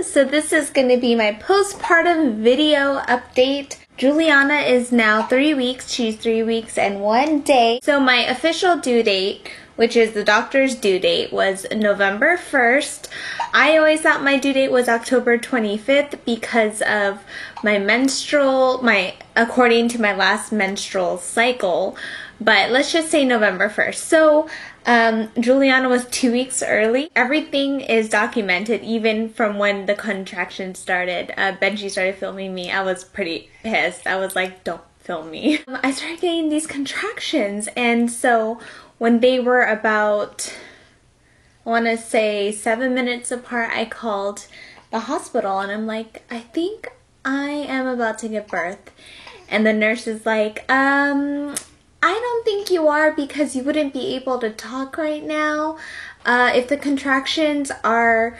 So this is going to be my postpartum video update. Juliana is now 3 weeks. She's 3 weeks and 1 day. So my official due date, which is the doctor's due date, was November 1st. I always thought my due date was October 25th because of according to my last menstrual cycle. But let's just say November 1st. So Juliana was 2 weeks early. Everything is documented, even from when the contractions started. Benji started filming me. I was pretty pissed. I was like, don't film me. I started getting these contractions, and so when they were about, I want to say 7 minutes apart, I called the hospital and I'm like, I think I am about to give birth. And the nurse is like, I don't think you are, because you wouldn't be able to talk right now. If the contractions are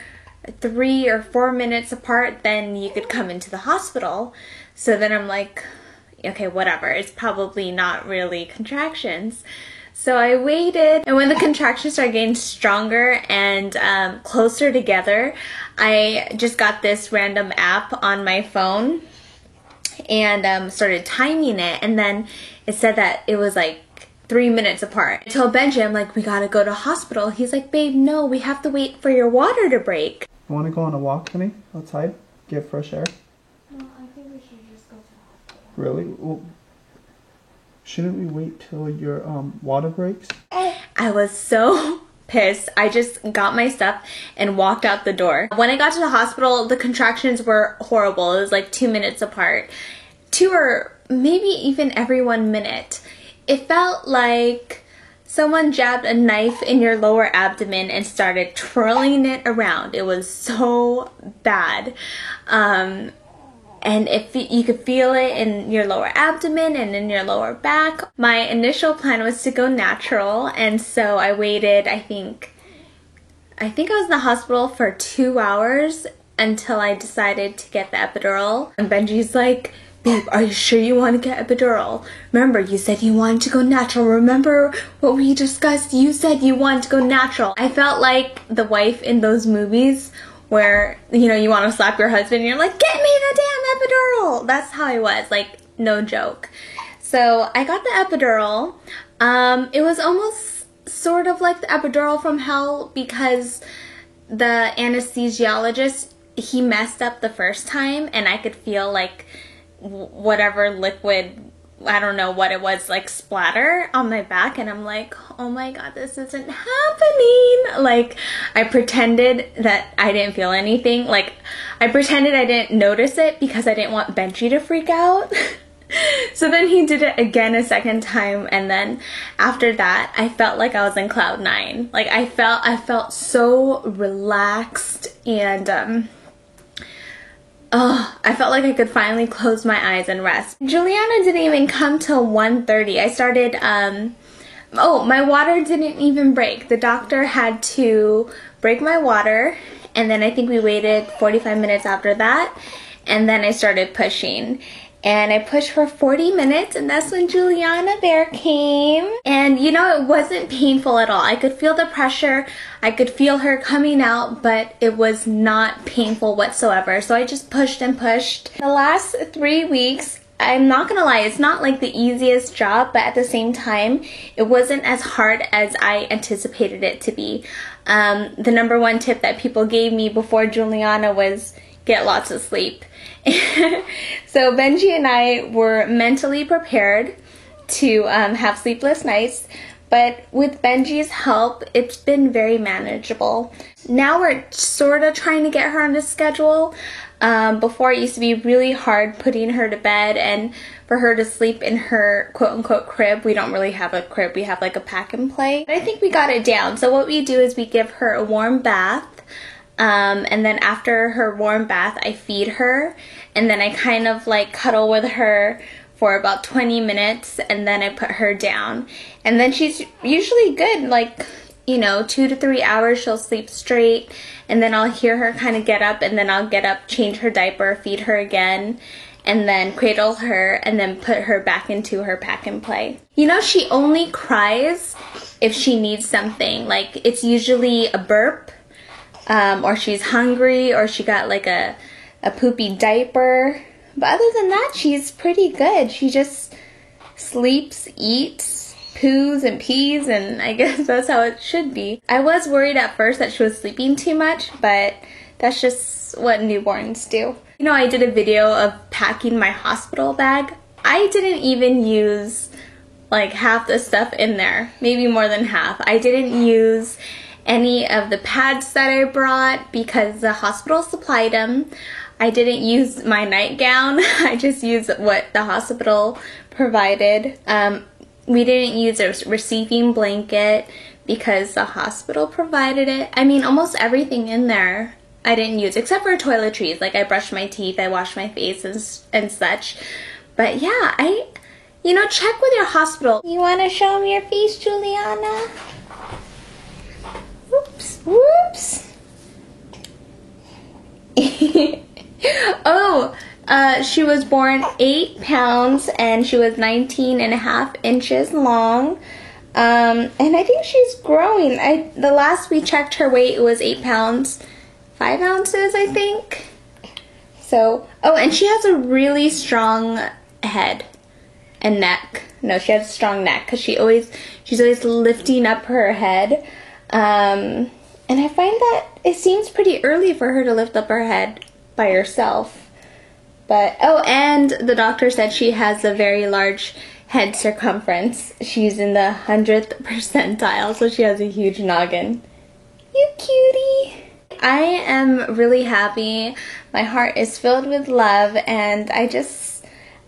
3 or 4 minutes apart, then you could come into the hospital. So then I'm like, okay, whatever. It's probably not really contractions. So I waited, and when the contractions started getting stronger and closer together, I just got this random app on my phone and started timing it, and then it said that it was like 3 minutes apart. I told Benji, I'm like, we gotta go to hospital. He's like, babe, no, we have to wait for your water to break. You wanna go on a walk, honey? Outside? Get fresh air? No, I think we should just go to the hospital. Really? Well, shouldn't we wait till your water breaks? I was so pissed. I just got my stuff and walked out the door. When I got to the hospital, the contractions were horrible. It was like 2 minutes apart. 2 or maybe even every 1 minute. It felt like someone jabbed a knife in your lower abdomen and started twirling it around. It was so bad. And if you could feel it in your lower abdomen and in your lower back. My initial plan was to go natural, and so I waited, I think I was in the hospital for 2 hours until I decided to get the epidural. And Benji's like, babe, are you sure you want to get epidural? Remember, you said you wanted to go natural. Remember what we discussed? You said you wanted to go natural. I felt like the wife in those movies where, you know, you want to slap your husband and you're like, get me the damn epidural. That's how I was, like, no joke. So I got the epidural. It was almost sort of like the epidural from hell, because the anesthesiologist, he messed up the first time, and I could feel like whatever liquid, I don't know what it was, like splatter on my back, and I'm like, oh my god, this isn't happening. Like, I pretended that I didn't feel anything. Like, I pretended I didn't notice it because I didn't want Benji to freak out. So then he did it again a second time, and then after that, I felt like I was in cloud 9. Like, I felt so relaxed, and I felt like I could finally close my eyes and rest. Juliana didn't even come till 1:30. I started, my water didn't even break. The doctor had to break my water, and then I think we waited 45 minutes after that, and then I started pushing. And I pushed for 40 minutes, and that's when Juliana Bear came. And, you know, it wasn't painful at all. I could feel the pressure. I could feel her coming out, but it was not painful whatsoever. So I just pushed and pushed. The last 3 weeks, I'm not gonna lie, it's not like the easiest job, but at the same time, it wasn't as hard as I anticipated it to be. The number one tip that people gave me before Juliana was get lots of sleep. So Benji and I were mentally prepared to have sleepless nights, but with Benji's help, it's been very manageable. Now we're sort of trying to get her on the schedule. Before, it used to be really hard putting her to bed and for her to sleep in her quote-unquote crib. We don't really have a crib, we have like a pack and play. But I think we got it down. So what we do is we give her a warm bath. And then after her warm bath, I feed her, and then I kind of like cuddle with her for about 20 minutes, and then I put her down. And then she's usually good, like, you know, 2 to 3 hours she'll sleep straight, and then I'll hear her kind of get up, and then I'll get up, change her diaper, feed her again, and then cradle her, and then put her back into her pack and play. You know, she only cries if she needs something. Like, it's usually a burp, or she's hungry, or she got like a poopy diaper. But other than that, she's pretty good. She just sleeps, eats, poos and pees, and I guess that's how it should be. I was worried at first that she was sleeping too much, but that's just what newborns do. You know, I did a video of packing my hospital bag. I didn't even use like half the stuff in there, maybe more than half. I didn't use any of the pads that I brought because the hospital supplied them. I didn't use my nightgown. I just used what the hospital provided. We didn't use a receiving blanket because the hospital provided it. I mean, almost everything in there I didn't use, except for toiletries. Like I brushed my teeth, I washed my face and such. But yeah, you know, check with your hospital. You want to show me your face, Juliana? Whoops, whoops. Oh, she was born 8 pounds and she was 19.5 inches long. And I think she's growing. The last we checked her weight, it was 8 pounds, 5 ounces, I think. So, oh, and she has a really strong head and neck. No, she has a strong neck because she's always lifting up her head. And I find that it seems pretty early for her to lift up her head by herself. But, oh, and the doctor said she has a very large head circumference. She's in the 100th percentile, so she has a huge noggin. You cutie! I am really happy. My heart is filled with love, and I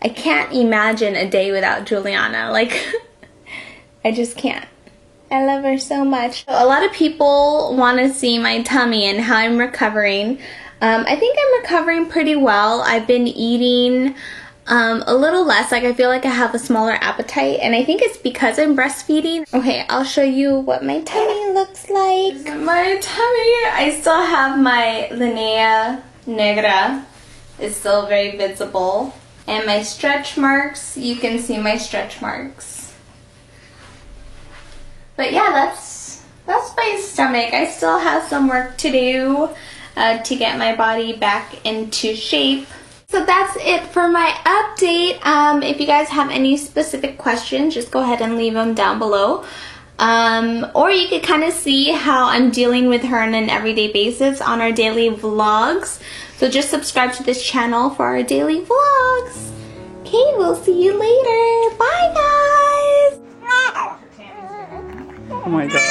can't imagine a day without Juliana. Like, I just can't. I love her so much. A lot of people want to see my tummy and how I'm recovering. I think I'm recovering pretty well. I've been eating a little less. Like, I feel like I have a smaller appetite, and I think it's because I'm breastfeeding. Okay, I'll show you what my tummy looks like. This is my tummy. I still have my linea negra. It's still very visible. And my stretch marks, you can see my stretch marks. But yeah, that's my stomach. I still have some work to do to get my body back into shape. So that's it for my update. If you guys have any specific questions, just go ahead and leave them down below. Or you could kind of see how I'm dealing with her on an everyday basis on our daily vlogs. So just subscribe to this channel for our daily vlogs. Okay, we'll see you later. Bye, guys. Oh my god.